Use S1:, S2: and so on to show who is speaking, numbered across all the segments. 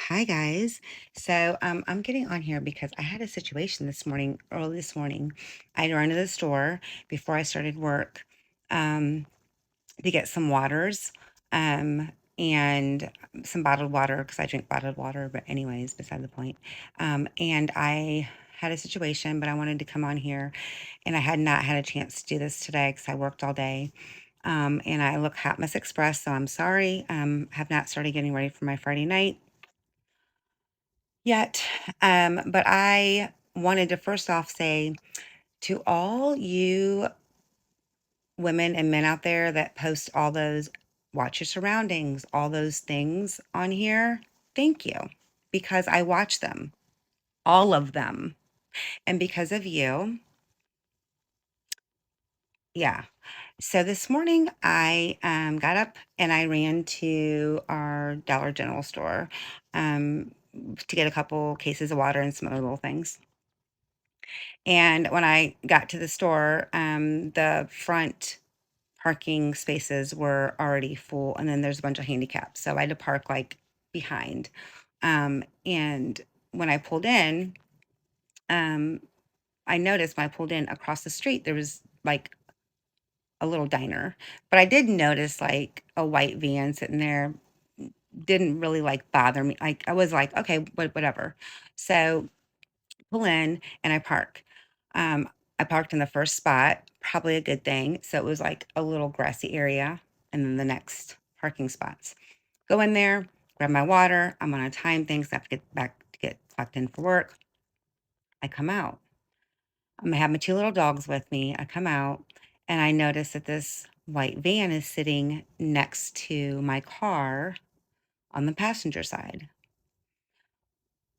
S1: Hi guys. I'm getting on here because I had a situation this morning, early this morning. I had run to the store before I started work um, to get some waters um, and some bottled water because I drink bottled water. But anyways, beside the point. And I had a situation, but I wanted to come on here, and I had not had a chance to do this today because I worked all day. And I look hot mess express, so I'm sorry. Have not started getting ready for my Friday night yet. But I wanted to first off say to all you women and men out there that post all those watch your surroundings, all those things on here, thank you. Because I watch them, all of them. And because of you, yeah. So this morning I got up and I ran to our Dollar General store um, to get a couple cases of water and some other little things. And when I got to the store, the front parking spaces were already full, and then there's a bunch of handicaps. So I had to park like behind. And when I pulled in, um, I noticed when I pulled in across the street, there was like a little diner. But I did notice like a white van sitting there. Didn't really like bother me. Like I was like, okay, whatever. So pull in and I park. Um, I parked in the first spot, probably a good thing. So it was like a little grassy area, and then the next parking spots. Go in there, grab my water. I'm on a time thing, so I have to get back to get clocked in for work. I come out. I'm gonna have my two little dogs with me. I come out and I notice that this white van is sitting next to my car on the passenger side.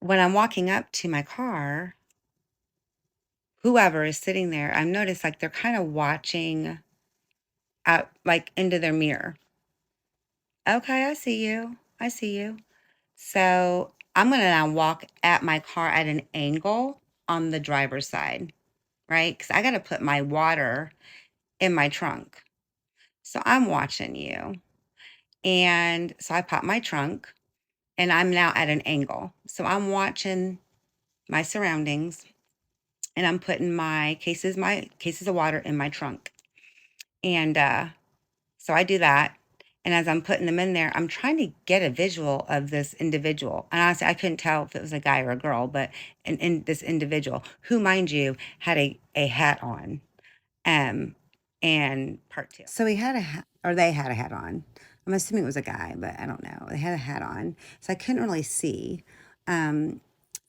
S1: When I'm walking up to my car, whoever is sitting there, I've noticed like they're kind of watching out like into their mirror. Okay, I see you. I see you. So I'm gonna now walk at my car at an angle on the driver's side, right? Because I gotta put my water in my trunk. So I'm watching you. And so I pop my trunk and I'm now at an angle. So I'm watching my surroundings and I'm putting my cases of water in my trunk. And so I do that. And as I'm putting them in there, I'm trying to get a visual of this individual. And honestly, I couldn't tell if it was a guy or a girl, but in this individual, who, mind you, had a hat on. Um, and part two. So he had a hat, or they had a hat on. I'm assuming it was a guy, but I don't know. They had a hat on. So I couldn't really see. Um,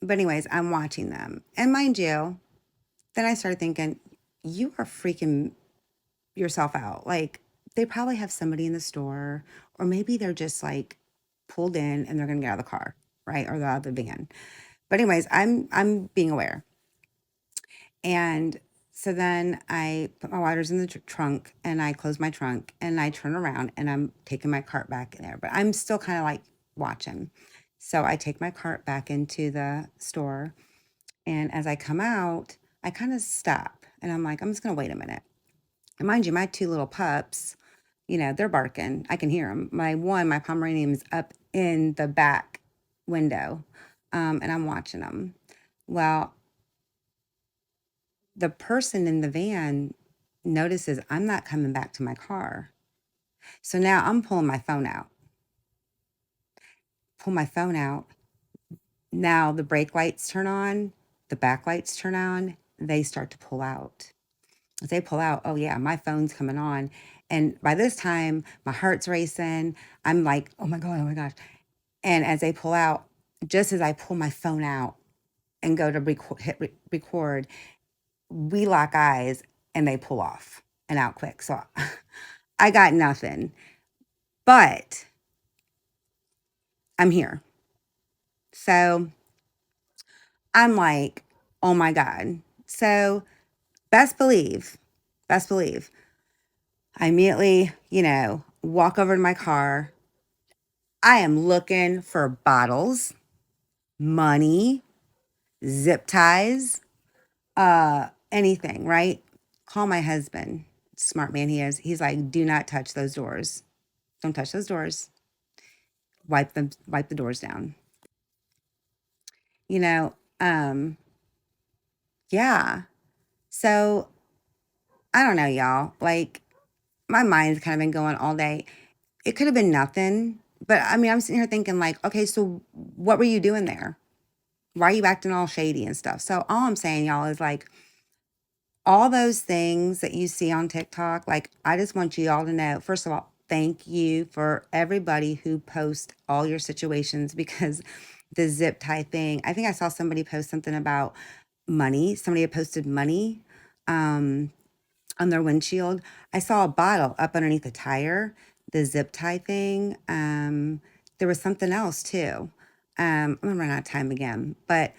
S1: but anyways, I'm watching them. And mind you, then I started thinking, you are freaking yourself out. Like they probably have somebody in the store, or maybe they're just like pulled in and they're gonna get out of the car, right? Or the out of the van. But anyways, I'm being aware. And so then I put my waters in the trunk and I close my trunk and I turn around and I'm taking my cart back in there. But I'm still kind of like watching. So I take my cart back into the store. And as I come out, I kind of stop and I'm like, I'm just going to wait a minute. And mind you, my two little pups, they're barking. I can hear them. My Pomeranian is up in the back window, and I'm watching them. Well, the person in the van notices I'm not coming back to my car. So now I'm pulling my phone out. Pull my phone out. Now the brake lights turn on, the back lights turn on, they start to pull out. As they pull out, oh yeah, my phone's coming on. And by this time, my heart's racing. I'm like, oh my God, oh my gosh. And as they pull out, just as I pull my phone out and go to record, we lock eyes and they pull off and out quick. So I got nothing, but I'm here. So I'm like, oh my God. So best believe, best believe, I immediately, walk over to my car. I am looking for bottles, money, zip ties, anything, right? Call my husband. Smart man he is. He's like, do not touch those doors. Don't touch those doors. Wipe the doors down. you know, yeah. So I don't know, y'all. Like, my mind's kind of been going all day. It could have been nothing, but I mean, I'm sitting here thinking, like, okay, so what were you doing there? Why are you acting all shady and stuff? So all I'm saying, y'all, is like all those things that you see on TikTok, like, I just want you all to know, first of all, thank you for everybody who posts all your situations because the zip tie thing, I think I saw somebody post something about money. Somebody had posted money. Um, on their windshield. I saw a bottle up underneath the tire, the zip tie thing. There was something else too. I'm gonna run out of time again. But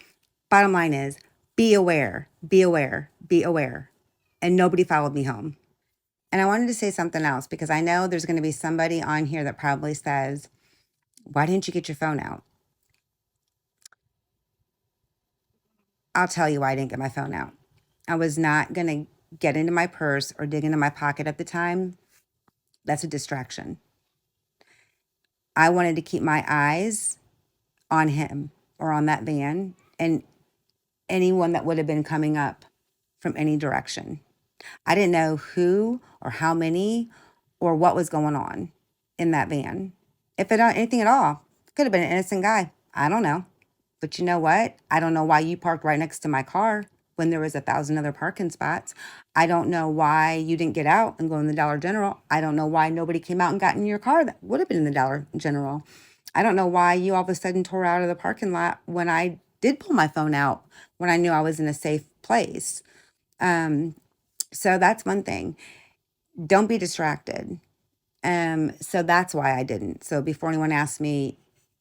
S1: bottom line is be aware, be aware, be aware. And nobody followed me home. And I wanted to say something else because I know there's gonna be somebody on here that probably says, why didn't you get your phone out? I'll tell you why I didn't get my phone out. I was not gonna get into my purse or dig into my pocket at the time. That's a distraction. I wanted to keep my eyes on him or on that van and anyone that would have been coming up from any direction. I didn't know who or how many or what was going on in that van. If it anything at all, could have been an innocent guy. I don't know. But you know what? I don't know why you parked right next to my car when there was 1,000 other parking spots. I don't know why you didn't get out and go in the Dollar General. I don't know why nobody came out and got in your car that would have been in the Dollar General. I don't know why you all of a sudden tore out of the parking lot when I did pull my phone out when I knew I was in a safe place. Um, so that's one thing. Don't be distracted. So that's why I didn't. So before anyone asked me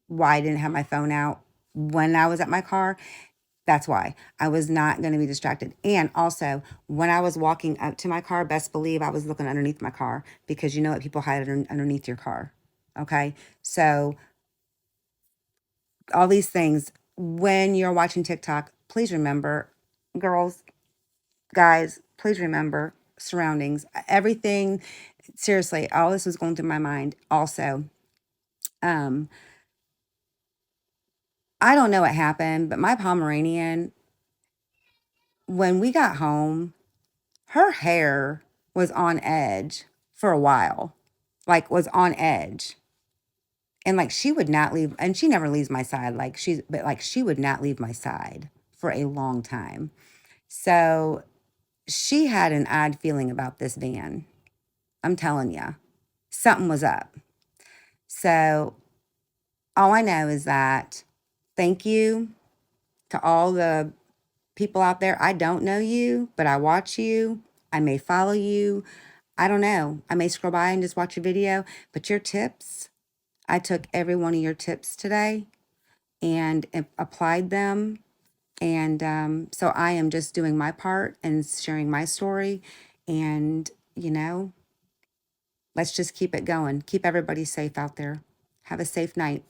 S1: why I didn't have my phone out when I was at my car, that's why. I was not going to be distracted. And also, when I was walking up to my car, best believe I was looking underneath my car because you know what people hide underneath your car. Okay. So, all these things, when you're watching TikTok, please remember, girls, guys, please remember surroundings, everything. Seriously, all this was going through my mind. Also, um, I don't know what happened, but my Pomeranian, when we got home, her hair was on edge for a while, like was on edge. And like she would not leave, and she never leaves my side. But like she would not leave my side for a long time. So she had an odd feeling about this van. I'm telling you, something was up. So all I know is that thank you to all the people out there. I don't know you, but I watch you. I may follow you. I don't know. I may scroll by and just watch a video, but your tips, I took every one of your tips today and applied them. And so I am just doing my part and sharing my story. And, let's just keep it going. Keep everybody safe out there. Have a safe night.